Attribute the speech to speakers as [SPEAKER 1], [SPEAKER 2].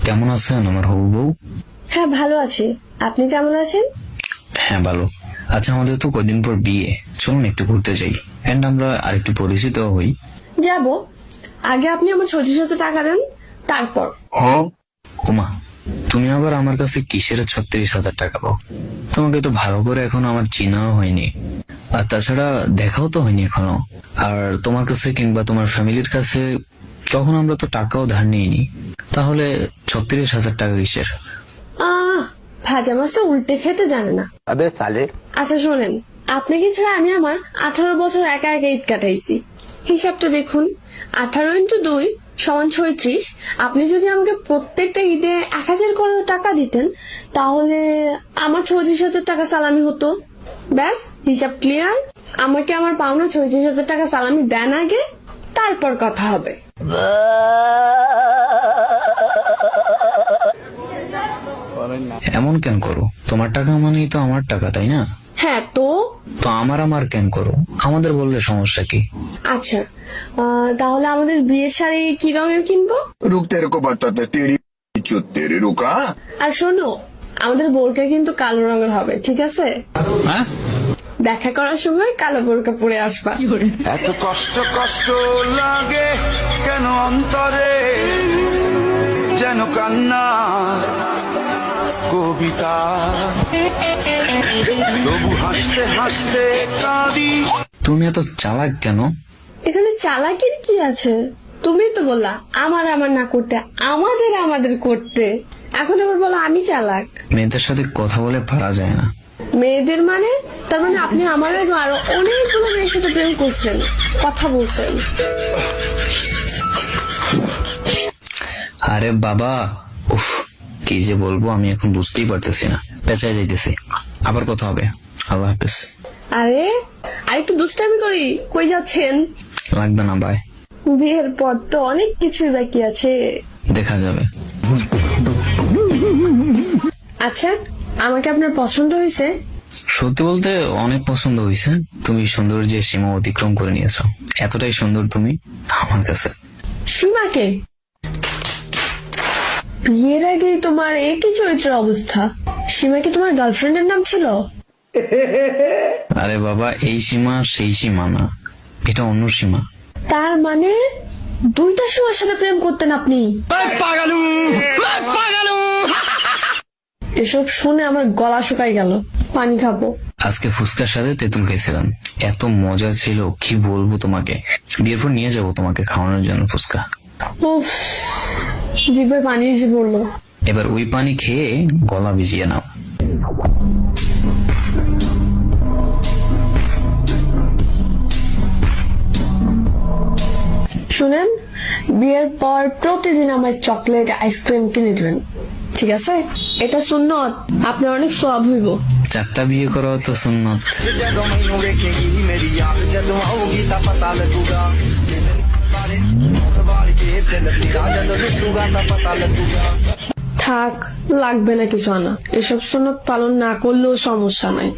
[SPEAKER 1] কেমন আছেন আমার হবু বউ?
[SPEAKER 2] হ্যাঁ ভালো আছি, আপনি কেমন আছেন?
[SPEAKER 1] হ্যাঁ ভালো। আচ্ছা, আমাদের তো কয়দিন পর বিয়ে, চলুন একটু ঘুরতে যাই, এন্ড আমরা আরেকটু পরিচিত হই।
[SPEAKER 2] যাব, আগে আপনি আমার 36,000 টাকা দেন, তারপর।
[SPEAKER 1] ওমা, তুমি আবার আমার কাছে কিসের 36,000 টাকা পাও? তোমাকে তো ভালো করে এখনো আমার চিনাও হয়নি, আর তাছাড়া দেখাও তো হয়নি এখনো। আর তোমার কাছে কিংবা তোমার ফ্যামিলির কাছে তখন আমরা তো টাকাও ধার নিইনি, তাহলে 36,000 টাকা কিসের?
[SPEAKER 2] ভাজা মাছটা উল্টে খেতে জানে না।
[SPEAKER 3] अबे साले।
[SPEAKER 2] আচ্ছা শোনেন, আপনি কি ছাড়া আমি আমার 18 বছর একা একা ঈদ কাটাইছি। হিসাবটা দেখুন, 18 × 2 = 36। আপনি যদি আমাকে প্রত্যেকটা ঈদে 1000 করে টাকা দিতেন, তাহলে আমার 36,000 টাকা সালামি হতো। ব্যাস, হিসাব ক্লিয়ার। আমাকে আমার পাওনা 36,000 টাকা সালামি দেন আগে, তারপর কথা হবে।
[SPEAKER 1] এমন কেন করো? তোমার টাকা মানেই তো আমার টাকা, তাই না?
[SPEAKER 2] হ্যাঁ তো
[SPEAKER 1] তো আমার কেন করো? আমাদের বললে সমস্যা কি?
[SPEAKER 2] আচ্ছা, তাহলে আমাদের বিয়ের শাড়ি কি রঙের কিনবো?
[SPEAKER 4] रुक तेरे को बताते तेरी चुत तेरी रुका।
[SPEAKER 2] আর শোনো, আমাদের বোরকা কিন্তু কালো রঙের হবে, ঠিক আছে? দেখা করার সময় কালো বোরকা পরে আসবা।
[SPEAKER 5] এত কষ্ট কষ্ট লাগে কেন অন্তরে, যেন কান্না কবিতা, তবু হাসতে হাসতে কাঁদি।
[SPEAKER 1] তুমি এত চালাক কেন?
[SPEAKER 2] এখানে চালাকির কি আছে? তুমি তো বললা আমার না করতে, আমাদের করতে। এখন আবার বলো আমি চালাক।
[SPEAKER 1] মেয়েদের সাথে কথা বলে পারা যায় না।
[SPEAKER 2] মেয়েদের মানে? তার মানে আপনি আমার আগে আরো অনেকগুলো মেয়ের সাথে প্রেম করছেন, কথা বলছেন।
[SPEAKER 1] আরে বাবা, উফ, কি যে বলবো আমি এখন বুঝতেই পারতেছি না, পেঁচাই যাইতেছি। আবার কথা হবে, আল্লাহ হাফেজ।
[SPEAKER 2] আরে আরেকটু দুষ্টামি করি, কই যাচ্ছেন?
[SPEAKER 1] লাগবে না, বাই।
[SPEAKER 2] বিয়ের পর তো অনেক কিছুই বাকি আছে,
[SPEAKER 1] দেখা যাবে।
[SPEAKER 2] আচ্ছা, আমাকে আপনার পছন্দ হয়েছে?
[SPEAKER 1] সত্যি বলতে অনেক পছন্দ হয়েছে। তুমি সৌন্দর্যের সীমা অতিক্রম করে নিয়েছো, এতটাই সুন্দর তুমি আমার কাছে।
[SPEAKER 2] সীমাকে? বিয়ের আগেই তোমার একই চরিত্রের অবস্থা। সীমা কি তোমার গার্লফ্রেন্ডের নাম ছিল?
[SPEAKER 1] আরে বাবা, এই সীমা সেই সীমা না, এটা অন্য সীমা।
[SPEAKER 2] তার মানে দুইটা সীমার সাথে প্রেম করতেন আপনি? এসব শুনে আমার গলা শুকাই গেল, পানি খাবো।
[SPEAKER 1] আজকে ফুচকার সাথে তেঁতুল খেয়েছিলাম, এত মজা ছিল কি বলবো তোমাকে। বিয়ের পর নিয়ে যাবো তোমাকে খাওয়ানোর জন্য ফুচকা।
[SPEAKER 2] উফ, জিভে পানি এসে পড়লো।
[SPEAKER 1] এবার ওই পানি খেয়ে গলা ভিজিয়ে নাও।
[SPEAKER 2] শুনেন, বিয়ের পর প্রতিদিন আমায় চকলেট আইসক্রিম কিনে দেবেন, ঠিক আছে? এটা সুন্নত, আপনার অনেক সওয়াব হইব।
[SPEAKER 1] 4টা বিয়ে করা তো সুন্নত।
[SPEAKER 5] ਜਦੋਂ ਮੈਨੂੰ ਵੇਖੇਗੀ ਮੇਰੀ ਯਾਦ, ਜਦੋਂ ਆਊਗੀ ਤਾਂ ਪਤਾ ਲੱਗੂਗਾ ਬਾਰੇ ਵਾਲ ਕੇ ਦਿਲ ਤੇਰਾ, ਜਦੋਂ ਦਿਸੂਗਾ ਤਾਂ ਪਤਾ ਲੱਗੂਗਾ।
[SPEAKER 2] থাক, লাগবে না কিছু আনা, এসব সুন্নত পালন না করলেও সমস্যা নাই।